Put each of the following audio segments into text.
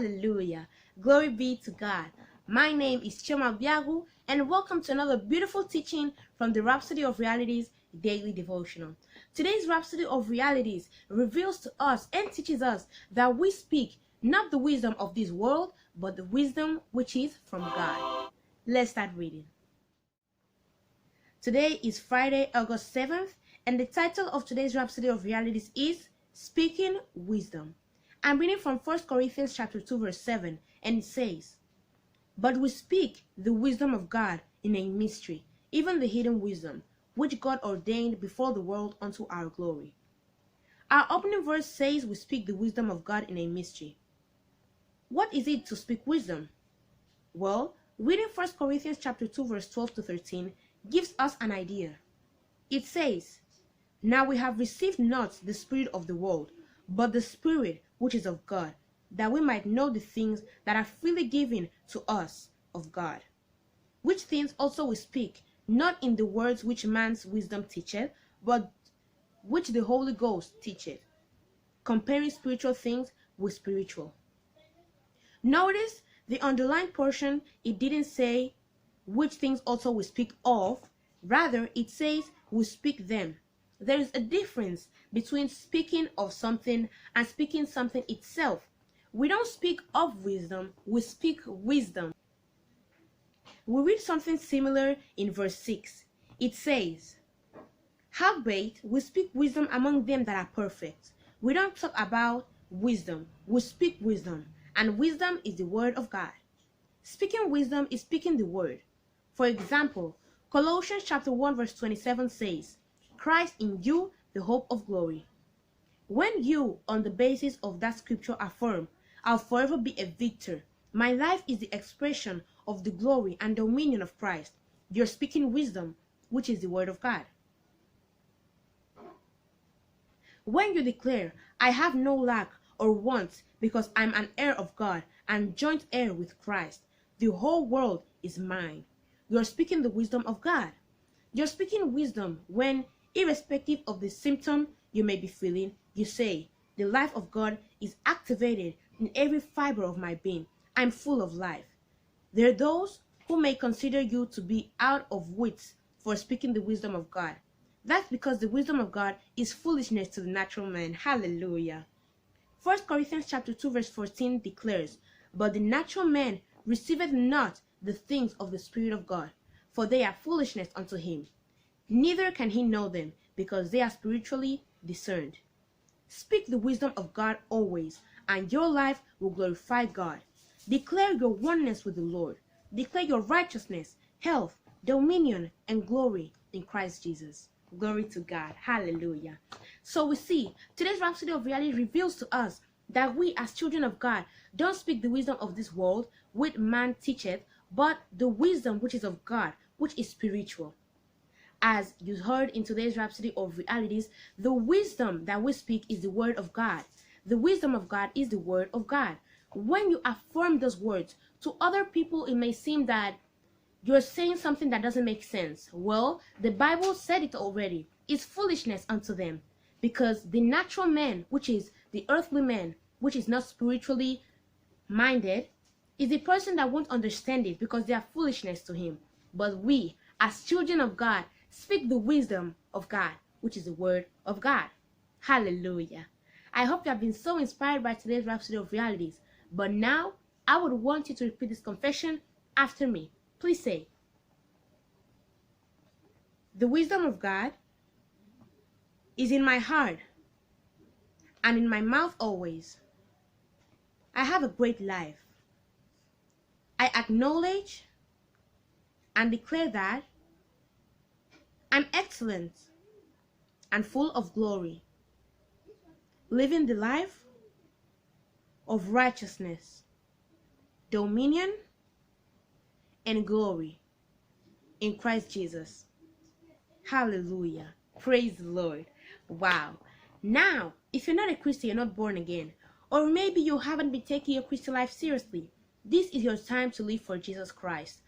Hallelujah. Glory be to God. My name is Chioma Obiagwu, and welcome to another beautiful teaching from the Rhapsody of Realities daily devotional. Today's Rhapsody of Realities reveals to us and teaches us that we speak not the wisdom of this world, but the wisdom which is from God. Let's start reading. Today is Friday, August 7th, and the title of today's Rhapsody of Realities is Speaking Wisdom. I'm reading from 1 Corinthians chapter 2 verse 7, and it says, "But we speak the wisdom of God in a mystery, even the hidden wisdom, which God ordained before the world unto our glory." Our opening verse says we speak the wisdom of God in a mystery. What is it to speak wisdom? Well, reading 1 Corinthians chapter 2 verse 12 to 13 gives us an idea. It says, "Now we have received not the spirit of the world, but the Spirit which is of God, that we might know the things that are freely given to us of God. Which things also we speak, not in the words which man's wisdom teacheth, but which the Holy Ghost teacheth, comparing spiritual things with spiritual." Notice the underlined portion, it didn't say which things also we speak of, rather it says we speak them. There is a difference between speaking of something and speaking something itself. We don't speak of wisdom, we speak wisdom. We read something similar in verse 6. It says, "Howbeit we speak wisdom among them that are perfect." We don't talk about wisdom, we speak wisdom, and wisdom is the word of God. Speaking wisdom is speaking the word. For example, Colossians chapter 1 verse 27 says, "Christ in you, the hope of glory." When you, on the basis of that scripture, affirm, "I'll forever be a victor. My life is the expression of the glory and dominion of Christ," you're speaking wisdom, which is the word of God. When you declare, "I have no lack or want because I'm an heir of God and joint heir with Christ, the whole world is mine," you're speaking the wisdom of God. You're speaking wisdom when, irrespective of the symptom you may be feeling, you say, "The life of God is activated in every fiber of my being. I'm full of life." There are those who may consider you to be out of wits for speaking the wisdom of God. That's because the wisdom of God is foolishness to the natural man. Hallelujah. 1 Corinthians chapter 2 verse 14 declares, "But the natural man receiveth not the things of the Spirit of God, for they are foolishness unto him. Neither can he know them, because they are spiritually discerned." Speak the wisdom of God always, and your life will glorify God. Declare your oneness with the Lord. Declare your righteousness, health, dominion, and glory in Christ Jesus. Glory to God. Hallelujah. So we see, today's Rhapsody of Reality reveals to us that we as children of God don't speak the wisdom of this world, which man teacheth, but the wisdom which is of God, which is spiritual. As you heard in today's Rhapsody of Realities, the wisdom that we speak is the word of God. The wisdom of God is the word of God. When you affirm those words, to other people it may seem that you're saying something that doesn't make sense. Well, the Bible said it already. It's foolishness unto them, because the natural man, which is the earthly man, which is not spiritually minded, is the person that won't understand it because they are foolishness to him. But we, as children of God, speak the wisdom of God, which is the word of God. Hallelujah. I hope you have been so inspired by today's Rhapsody of Realities. But now, I would want you to repeat this confession after me. Please say, "The wisdom of God is in my heart and in my mouth always. I have a great life. I acknowledge and declare that I'm excellent and full of glory, living the life of righteousness, dominion, and glory in Christ Jesus." Hallelujah. Praise the Lord. Wow. Now, if you're not a Christian, you're not born again, or maybe you haven't been taking your Christian life seriously, this is your time to live for Jesus Christ.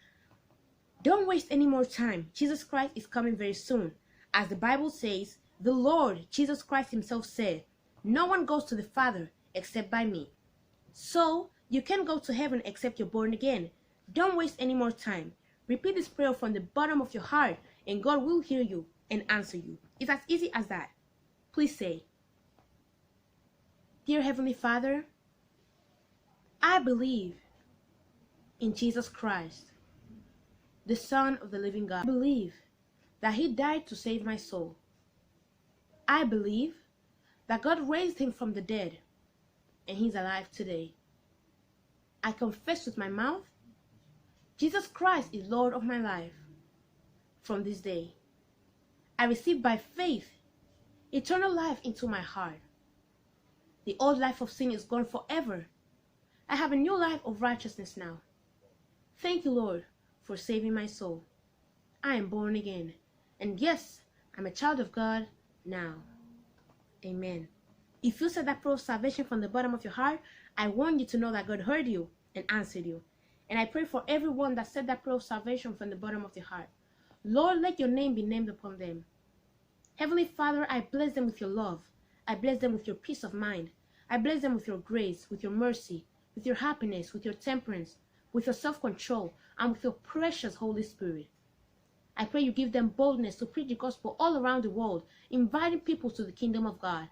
Don't waste any more time. Jesus Christ is coming very soon. As the Bible says, the Lord Jesus Christ himself said, "No one goes to the Father except by me." So You can't go to heaven except you're born again. Don't waste any more time. Repeat this prayer from the bottom of your heart, and God will hear you and answer you. It's as easy as that. Please say, Dear Heavenly Father, I believe in Jesus Christ, the Son of the living God. I believe that He died to save my soul. I believe that God raised Him from the dead, and He's alive today. I confess with my mouth, Jesus Christ is Lord of my life. From this day, I receive by faith eternal life into my heart. The old life of sin is gone forever. I have a new life of righteousness now. Thank you, Lord, for saving my soul. I am born again. And yes, I'm a child of God now. Amen. If you said that prayer of salvation from the bottom of your heart, I want you to know that God heard you and answered you. And I pray for everyone that said that prayer of salvation from the bottom of their heart. Lord, let your name be named upon them. Heavenly Father, I bless them with your love. I bless them with your peace of mind. I bless them with your grace, with your mercy, with your happiness, with your temperance, with your self-control, and with your precious Holy Spirit. I pray you give them boldness to preach the gospel all around the world, inviting people to the kingdom of God.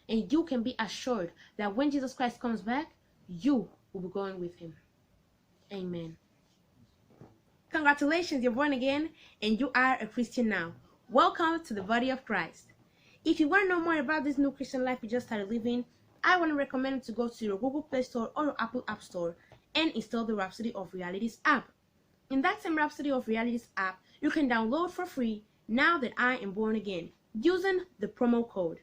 And you can be assured that when Jesus Christ comes back, you will be going with Him. Amen. Congratulations, you're born again and you are a Christian now. Welcome to the body of Christ. If you want to know more about this new Christian life you just started living, I want to recommend you to go to your Google Play Store or your Apple App Store and install the Rhapsody of Realities app. In that same Rhapsody of Realities app, you can download for free Now That I Am Born Again using the promo code.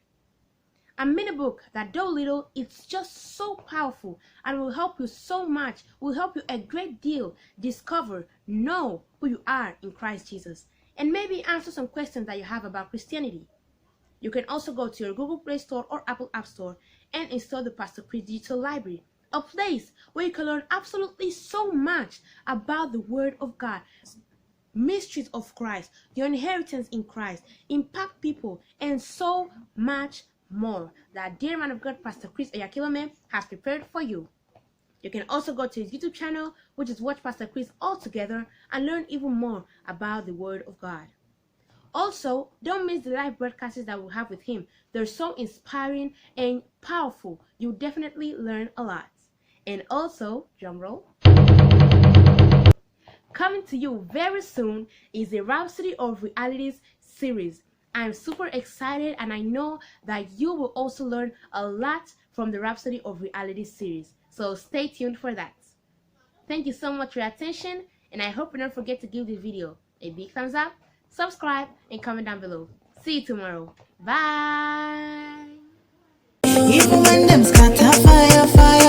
A mini book that though little, it's just so powerful and will help you so much, will help you a great deal discover, know who you are in Christ Jesus, and maybe answer some questions that you have about Christianity. You can also go to your Google Play Store or Apple App Store and install the Pastor Chris Digital Library, a place where you can learn absolutely so much about the Word of God, mysteries of Christ, your inheritance in Christ, impact people, and so much more that dear man of God, Pastor Chris Obiagwu, has prepared for you. You can also go to his YouTube channel, which is Watch Pastor Chris All Together, and learn even more about the Word of God. Also, don't miss the live broadcasts that we'll have with him. They're so inspiring and powerful. You'll definitely learn a lot. And also, drumroll, coming to you very soon is the Rhapsody of Realities series. I'm super excited, and I know that you will also learn a lot from the Rhapsody of Realities series. So stay tuned for that. Thank you so much for your attention, and I hope you don't forget to give this video a big thumbs up, subscribe, and comment down below. See you tomorrow. Bye. Even when them scatter fire, fire.